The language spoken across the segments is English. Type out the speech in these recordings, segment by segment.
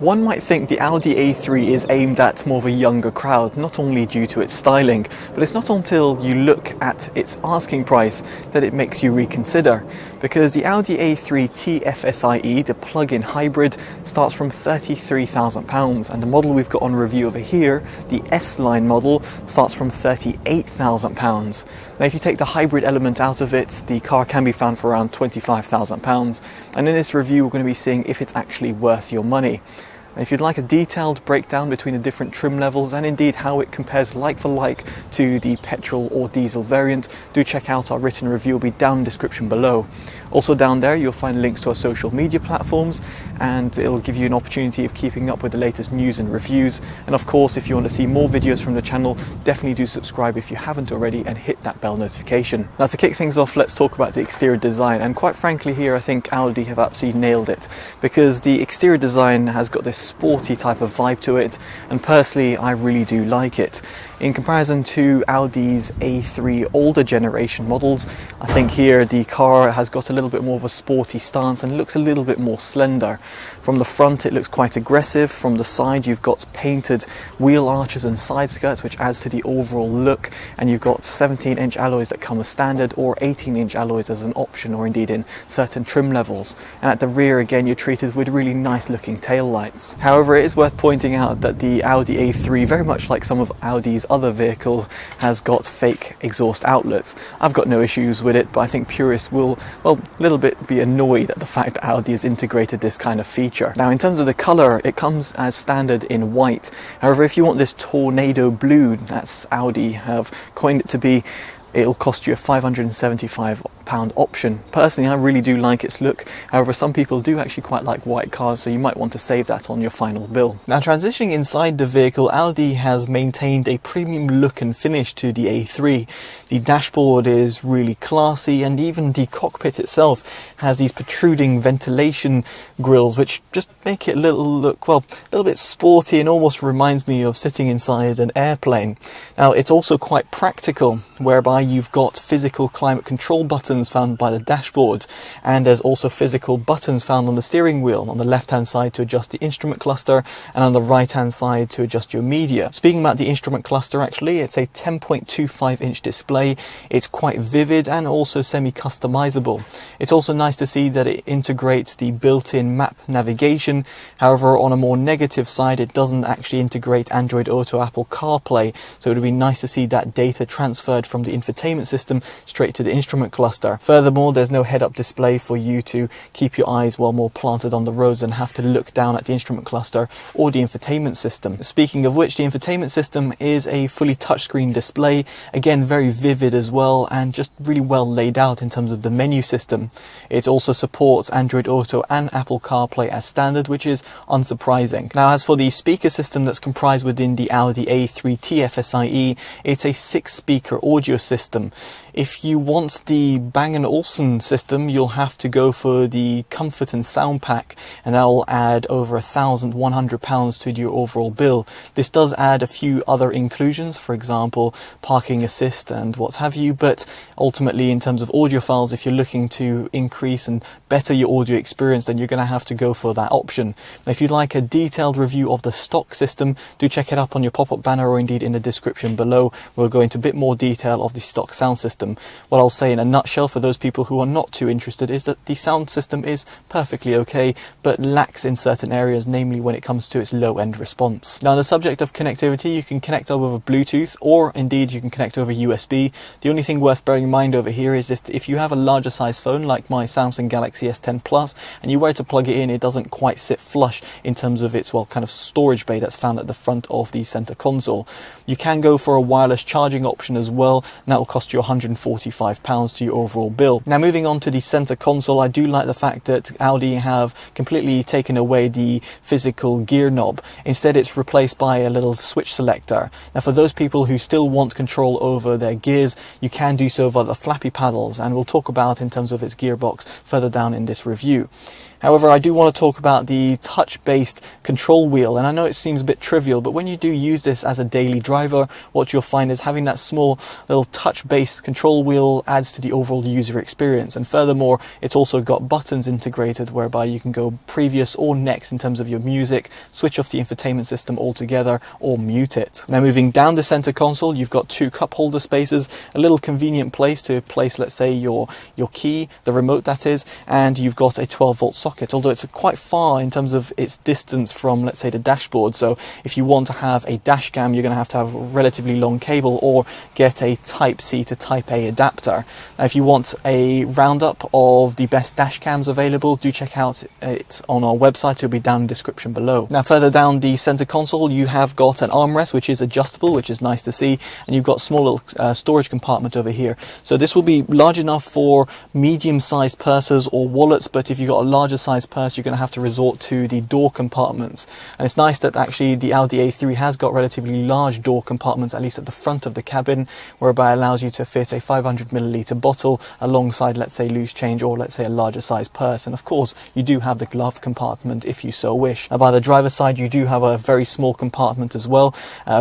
One might think the Audi A3 is aimed at more of a younger crowd, not only due to its styling, but it's not until you look at its asking price that it makes you reconsider. Because the Audi A3 TFSI, the plug-in hybrid, starts from £33,000, and the model we've got on review over here, the S-Line model, starts from £38,000. Now if you take the hybrid element out of it, the car can be found for around £25,000, and in this review we're going to be seeing if it's actually worth your money. And if you'd like a detailed breakdown between the different trim levels and indeed how it compares like for like to the petrol or diesel variant, do check out our written review. It will be down in the description below. Also down there you'll find links to our social media platforms, and it'll give you an opportunity of keeping up with the latest news and reviews. And of course, if you want to see more videos from the channel, definitely do subscribe if you haven't already and hit that bell notification. Now to kick things off, let's talk about the exterior design, and quite frankly here I think Audi have absolutely nailed it, because the exterior design has got this sporty type of vibe to it, and personally I really do like it. In comparison to Audi's A3 older generation models, I think here the car has got a little bit more of a sporty stance and looks a little bit more slender. From the front it looks quite aggressive. From the side you've got painted wheel arches and side skirts, which adds to the overall look, and you've got 17-inch alloys that come as standard, or 18-inch alloys as an option, or indeed in certain trim levels. And at the rear again you're treated with really nice looking tail lights. However, it is worth pointing out that the Audi A3, very much like some of Audi's other vehicles, has got fake exhaust outlets. I've got no issues with it, but I think purists will, well, a little bit be annoyed at the fact that Audi has integrated this kind of feature. Now in terms of the colour, it comes as standard in white. However, if you want this tornado blue, that's Audi have coined it to be, it'll cost you a £575 option. Personally, I really do like its look. However, some people do actually quite like white cars, so you might want to save that on your final bill. Now transitioning inside the vehicle, Audi has maintained a premium look and finish to the A3. The dashboard is really classy, and even the cockpit itself has these protruding ventilation grills, which just make it look, well, a little bit sporty and almost reminds me of sitting inside an airplane. Now it's also quite practical, whereby you've got physical climate control buttons found by the dashboard, and there's also physical buttons found on the steering wheel, on the left hand side to adjust the instrument cluster, and on the right hand side to adjust your media. Speaking about the instrument cluster, actually it's a 10.25-inch display. It's quite vivid and also semi-customizable. It's also nice to see that it integrates the built-in map navigation. However, on a more negative side, it doesn't actually integrate Android Auto, Apple CarPlay, so it would be nice to see that data transferred from the infotainment system straight to the instrument cluster. Furthermore, there's no head-up display for you to keep your eyes well more planted on the roads and have to look down at the instrument cluster or the infotainment system. Speaking of which, the infotainment system is a fully touchscreen display, again very vivid as well, and just really well laid out in terms of the menu system. It also supports Android Auto and Apple CarPlay as standard, which is unsurprising. Now as for the speaker system that's comprised within the Audi A3 TFSI, it's a 6-speaker audio system. If you want the Bang & Olufsen system, you'll have to go for the Comfort and Sound Pack, and that will add over £1,100 to your overall bill. This does add a few other inclusions, for example parking assist and what have you, but ultimately in terms of audiophiles, if you're looking to increase and better your audio experience, then you're going to have to go for that option. Now, if you'd like a detailed review of the stock system, do check it up on your pop-up banner or indeed in the description below. We'll go into a bit more detail of the stock sound system. What I'll say in a nutshell for those people who are not too interested is that the sound system is perfectly okay, but lacks in certain areas, namely when it comes to its low-end response. Now on the subject of connectivity, you can connect over Bluetooth, or indeed you can connect over USB. The only thing worth bearing in mind over here is that if you have a larger size phone like my Samsung Galaxy S10 Plus and you were to plug it in, it doesn't quite sit flush in terms of its, well, kind of storage bay that's found at the front of the center console. You can go for a wireless charging option as well, and that will cost you £145 to your overall bill. Now moving on to the center console, I do like the fact that Audi have completely taken away the physical gear knob. Instead it's replaced by a little switch selector. Now for those people who still want control over their gears, you can do so via the flappy paddles, and we'll talk about in terms of its gearbox further down in this review. However, I do want to talk about the touch-based control wheel, and I know it seems a bit trivial, but when you do use this as a daily driver, what you'll find is having that small little touch-based control wheel adds to the overall user experience. And furthermore, it's also got buttons integrated whereby you can go previous or next in terms of your music, switch off the infotainment system altogether, or mute it. Now, moving down the center console, you've got 2 cup holder spaces, a little convenient place to place, let's say, your key, the remote that is, and you've got a 12-volt socket, although it's quite far in terms of its distance from, let's say, the dashboard. So if you want to have a dash cam, you're going to have a relatively long cable or get a Type-C to Type-A adapter. Now, if you want a roundup of the best dash cams available, do check out it on our website. It'll be down in the description below. Now, further down the center console, you have got an armrest which is adjustable, which is nice to see, and you've got a small little storage compartment over here. So this will be large enough for medium-sized purses or wallets, but if you've got a larger size purse, you're going to have to resort to the door compartments. And it's nice that actually the Audi A3 has got relatively large door compartments, at least at the front of the cabin, whereby it allows you to fit a 500ml bottle alongside, let's say, loose change or, let's say, a larger size purse. And of course, you do have the glove compartment if you so wish. Now, by the driver's side, you do have a very small compartment as well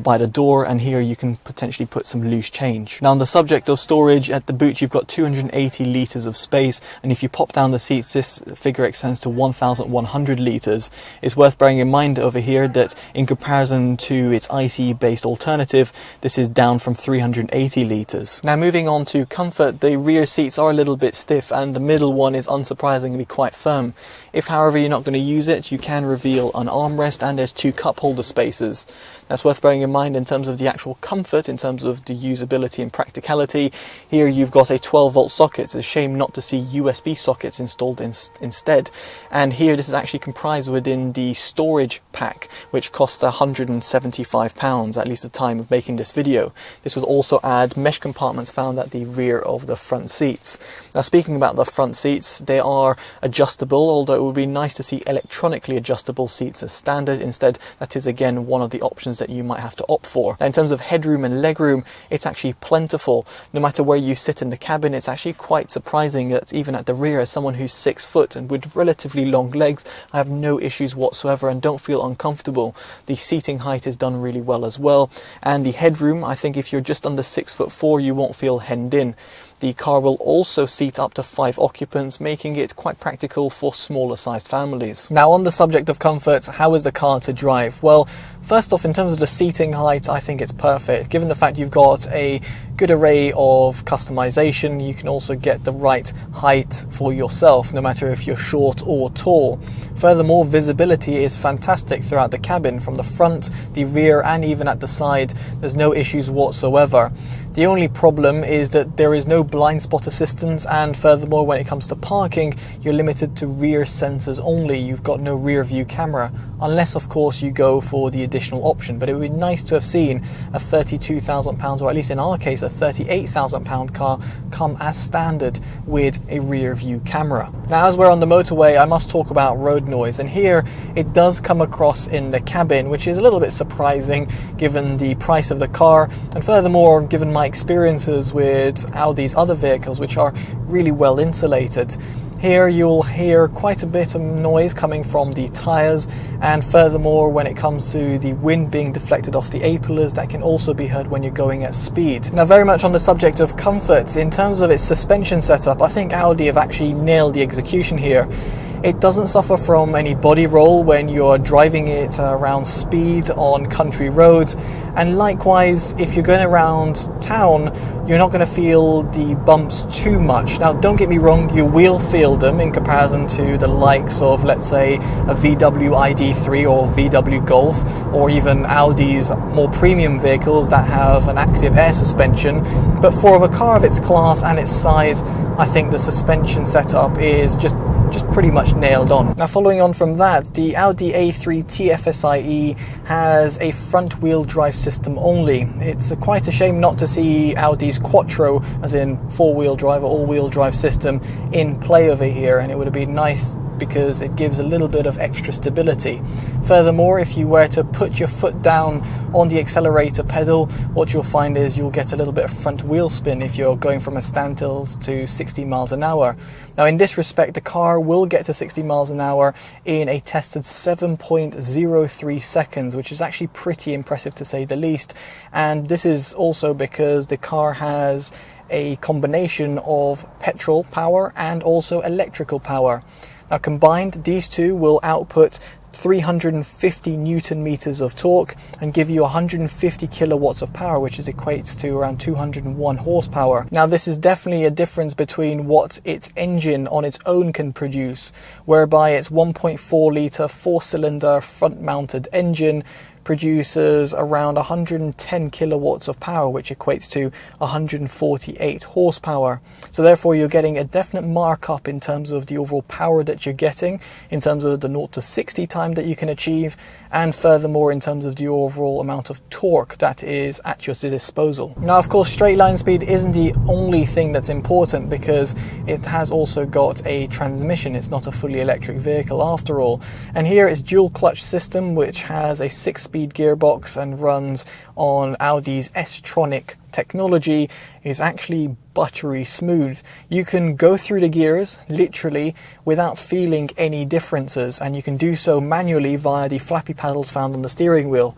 by the door, and here you can potentially put some loose change. Now, on the subject of storage, at the boot you've got 280 litres of space, and if you pop down the seats, this figure extends to 1,100 litres. It's worth bearing in mind over here that in comparison to its ICE based alternative, this is down from 380 litres. Now, moving on to comfort, the rear seats are a little bit stiff and the middle one is unsurprisingly quite firm. If, however, you're not going to use it, you can reveal an armrest, and there's 2 cup holder spaces. That's worth bearing in mind in terms of the actual comfort, in terms of the usability and practicality. Here you've got a 12-volt socket. It's a shame not to see USB sockets installed instead. And here this is actually comprised within the storage pack, which costs £175, at least at the time of making this video. This will also add mesh compartments found at the rear of the front seats. Now, speaking about the front seats, they are adjustable, although it would be nice to see electronically adjustable seats as standard. Instead, that is again one of the options that you might have to opt for. Now, in terms of headroom and legroom, it's actually plentiful. No matter where you sit in the cabin, it's actually quite surprising that even at the rear, as someone who's 6 foot and with relatively long legs, I have no issues whatsoever and don't feel uncomfortable. The seating height is done really well as well, and the headroom, I think if you're just under 6'4", you won't feel hemmed in. The car will also seat up to 5 occupants, making it quite practical for smaller sized families. Now, on the subject of comfort, how is the car to drive? Well, first off, in terms of the seating height, I think it's perfect. Given the fact you've got a good array of customization, you can also get the right height for yourself, no matter if you're short or tall. Furthermore, visibility is fantastic throughout the cabin, from the front, the rear, and even at the side. There's no issues whatsoever. The only problem is that there is no blind spot assistance, and furthermore, when it comes to parking, you're limited to rear sensors only. You've got no rear view camera, unless of course you go for the additional option. But it would be nice to have seen a £32,000, or at least in our case a £38,000 car, come as standard with a rear view camera. Now, as we're on the motorway, I must talk about road noise, and here it does come across in the cabin, which is a little bit surprising given the price of the car, and furthermore given my experiences with Audi's other vehicles, which are really well insulated. Here you'll hear quite a bit of noise coming from the tyres, and furthermore, when it comes to the wind being deflected off the A-pillars, that can also be heard when you're going at speed. Now, very much on the subject of comfort, in terms of its suspension setup, I think Audi have actually nailed the execution here. It doesn't suffer from any body roll when you're driving it around speed on country roads, and likewise if you're going around town, you're not going to feel the bumps too much. Now, don't get me wrong, you will feel them in comparison to the likes of, let's say, a VW ID3 or VW Golf, or even Audi's more premium vehicles that have an active air suspension. But for a car of its class and its size, I think the suspension setup is just pretty much nailed on. Now, following on from that, the Audi A3 TFSI has a front wheel drive system only. It's quite a shame not to see Audi's Quattro, as in 4-wheel drive or all-wheel drive system, in play over here, and it would have been nice because it gives a little bit of extra stability. Furthermore, if you were to put your foot down on the accelerator pedal, what you'll find is you'll get a little bit of front wheel spin if you're going from a standstill to 60 miles an hour. Now in this respect, the car will get to 60 miles an hour in a tested 7.03 seconds, which is actually pretty impressive to say the least. And this is also because the car has a combination of petrol power and also electrical power. Now combined, these two will output 350 Newton meters of torque and give you 150 kilowatts of power, which equates to around 201 horsepower. Now this is definitely a difference between what its engine on its own can produce, whereby its 1.4 litre 4-cylinder front-mounted engine produces around 110 kilowatts of power, which equates to 148 horsepower. So therefore you're getting a definite markup in terms of the overall power that you're getting, in terms of the 0 to 60 time that you can achieve, and furthermore in terms of the overall amount of torque that is at your disposal. Now of course, straight line speed isn't the only thing that's important, because it has also got a transmission. It's not a fully electric vehicle after all. And here it's dual clutch system, which has a 6-speed gearbox and runs on Audi's S-tronic technology. Is actually buttery smooth. You can go through the gears literally without feeling any differences, and you can do so manually via the flappy paddles found on the steering wheel.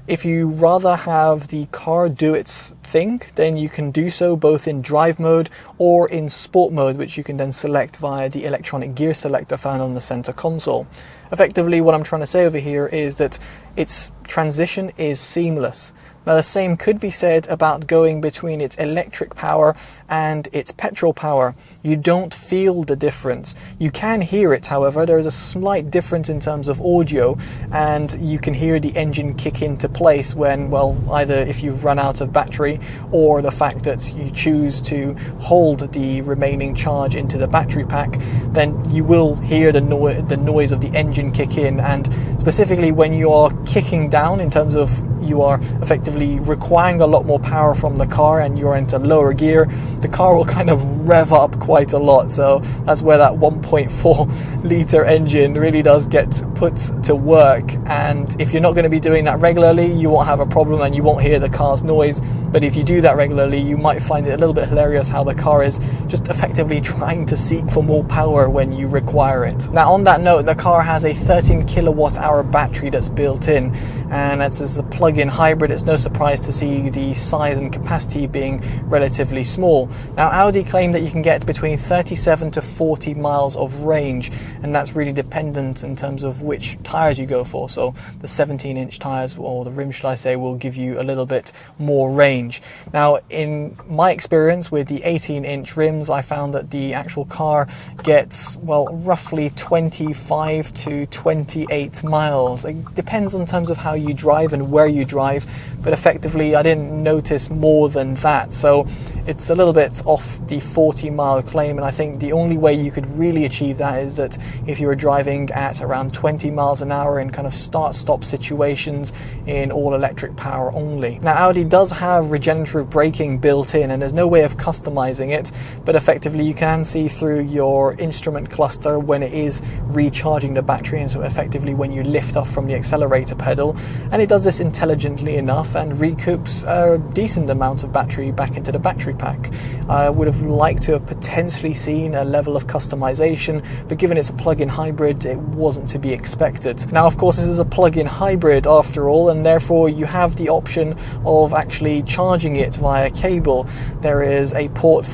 If you rather have the car do its thing, then you can do so both in drive mode or in sport mode, which you can then select via the electronic gear selector found on the center console. Effectively, what I'm trying to say over here is that its transition is seamless. Now the same could be said about going between its electric power and its petrol power. You don't feel the difference. You can hear it, however. There is a slight difference in terms of audio, and you can hear the engine kick into place when, well, either if you've run out of battery or the fact that you choose to hold the remaining charge into the battery pack, then you will hear the noise of the engine kick in. And specifically when you are kicking down, in terms of you are effectively requiring a lot more power from the car and you're into lower gear, the car will kind of rev up quite a lot. So that's where that 1.4 litre engine really does get put to work. And if you're not going to be doing that regularly, you won't have a problem and you won't hear the car's noise. But if you do that regularly, you might find it a little bit hilarious how the car is just effectively trying to seek for more power when you require it. Now on that note, the car has a 13 kilowatt hour battery that's built in, and as a plug-in hybrid, it's no surprise to see the size and capacity being relatively small. Now Audi claim that you can get between 37 to 40 miles of range, and that's really dependent in terms of which tires you go for. So the 17-inch tires, or the rim should I say, will give you a little bit more range. Now in my experience with the 18-inch rims, I found that the actual car gets, well, roughly 25 to 28 miles. It depends in terms of how you drive and where you drive, but effectively I didn't notice more than that. So it's a little bit off the 40-mile claim, and I think the only way you could really achieve that is that if you were driving at around 20 miles an hour in kind of start-stop situations in all-electric power only. Now Audi does have regenerative braking built in, and there's no way of customizing it, but effectively you can see through your instrument cluster when it is recharging the battery, and so effectively when you lift off from the accelerator pedal, and it does this intelligently enough and recoups a decent amount of battery back into the battery pack. I would have liked to have potentially seen a level of customization, but given it's a plug-in hybrid, it wasn't to be expected. Now of course this is a plug-in hybrid after all, and therefore you have the option of actually charging it via cable. There is a port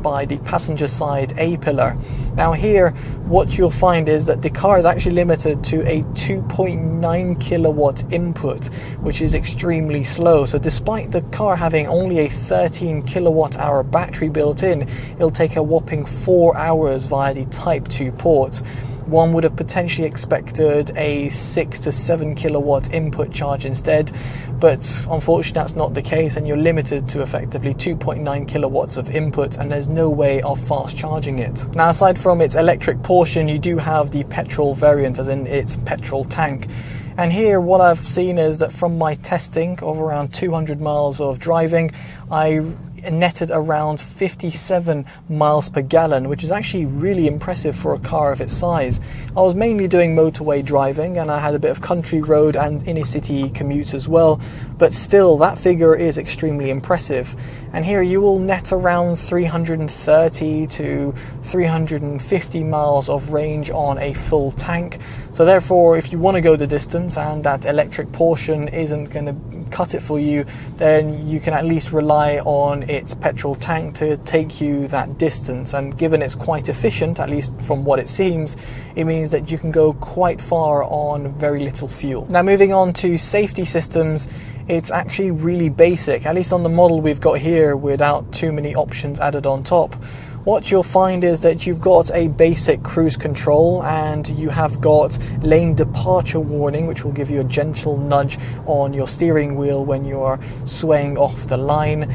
by the passenger side A-pillar. Now here what you'll find is that the car is actually limited to a 2.9 kilowatt input, which is extremely slow. So despite the car having only a 13 kilowatt hour battery built in, it'll take a whopping 4 hours via the Type 2 port. One would have potentially expected a 6 to 7 kilowatt input charge instead, but unfortunately that's not the case, and you're limited to effectively 2.9 kilowatts of input, and there's no way of fast charging it. Now aside from its electric portion, you do have the petrol variant, as in its petrol tank. And here what I've seen is that from my testing of around 200 miles of driving, I netted around 57 miles per gallon, which is actually really impressive for a car of its size. I was mainly doing motorway driving, and I had a bit of country road and inner city commutes as well, but still that figure is extremely impressive. And here you will net around 330 to 350 miles of range on a full tank. So therefore, if you want to go the distance and that electric portion isn't going to cut it for you, then you can at least rely on its petrol tank to take you that distance. And given it's quite efficient, at least from what it seems, it means that you can go quite far on very little fuel. Now, moving on to safety systems, it's actually really basic, at least on the model we've got here, without too many options added on top. What you'll find is that you've got a basic cruise control, and you have got lane departure warning, which will give you a gentle nudge on your steering wheel when you are swaying off the line.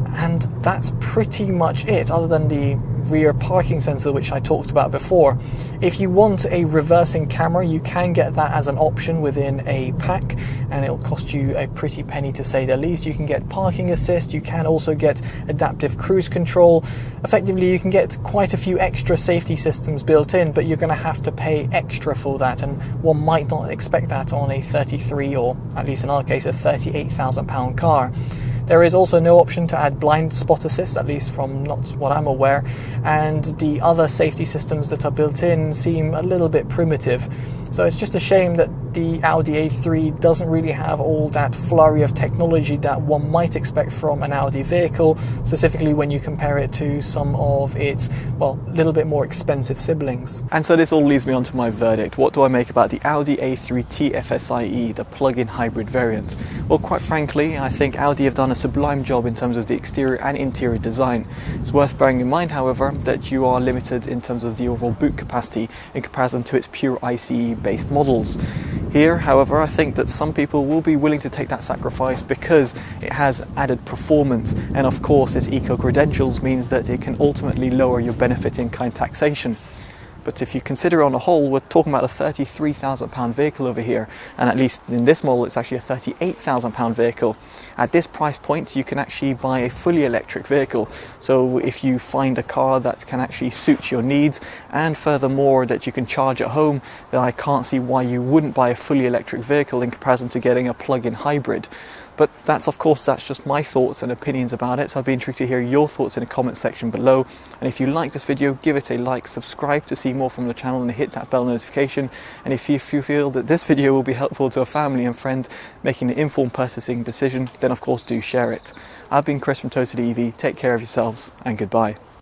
And that's pretty much it, other than the rear parking sensor, which I talked about before. If you want a reversing camera, you can get that as an option within a pack, and it'll cost you a pretty penny to say the least. You can get parking assist, you can also get adaptive cruise control. Effectively, you can get quite a few extra safety systems built in, but you're going to have to pay extra for that, and one might not expect that on a 33, or at least in our case, a £38,000 car. There is also no option to add blind spot assist, at least from not what I'm aware, and the other safety systems that are built in seem a little bit primitive. So it's just a shame that the Audi A3 doesn't really have all that flurry of technology that one might expect from an Audi vehicle, specifically when you compare it to some of its, well, a little bit more expensive siblings. And so this all leads me on to my verdict. What do I make about the Audi A3 TFSI, the plug-in hybrid variant? Well, quite frankly, I think Audi have done a sublime job in terms of the exterior and interior design. It's worth bearing in mind, however, that you are limited in terms of the overall boot capacity in comparison to its pure ICE based models. Here, however, I think that some people will be willing to take that sacrifice because it has added performance, and of course its eco-credentials means that it can ultimately lower your benefit in kind taxation. But if you consider on a whole, we're talking about a £33,000 vehicle over here, and at least in this model it's actually a £38,000 vehicle. At this price point you can actually buy a fully electric vehicle, so if you find a car that can actually suit your needs, and furthermore that you can charge at home, then I can't see why you wouldn't buy a fully electric vehicle in comparison to getting a plug-in hybrid. But that's just my thoughts and opinions about it, so I'd be intrigued to hear your thoughts in the comment section below. And if you like this video, give it a like, subscribe to see more from the channel, and hit that bell notification. And if you feel that this video will be helpful to a family and friend making an informed purchasing decision, then of course do share it. I've been Chris from TotallyEV, take care of yourselves, and goodbye.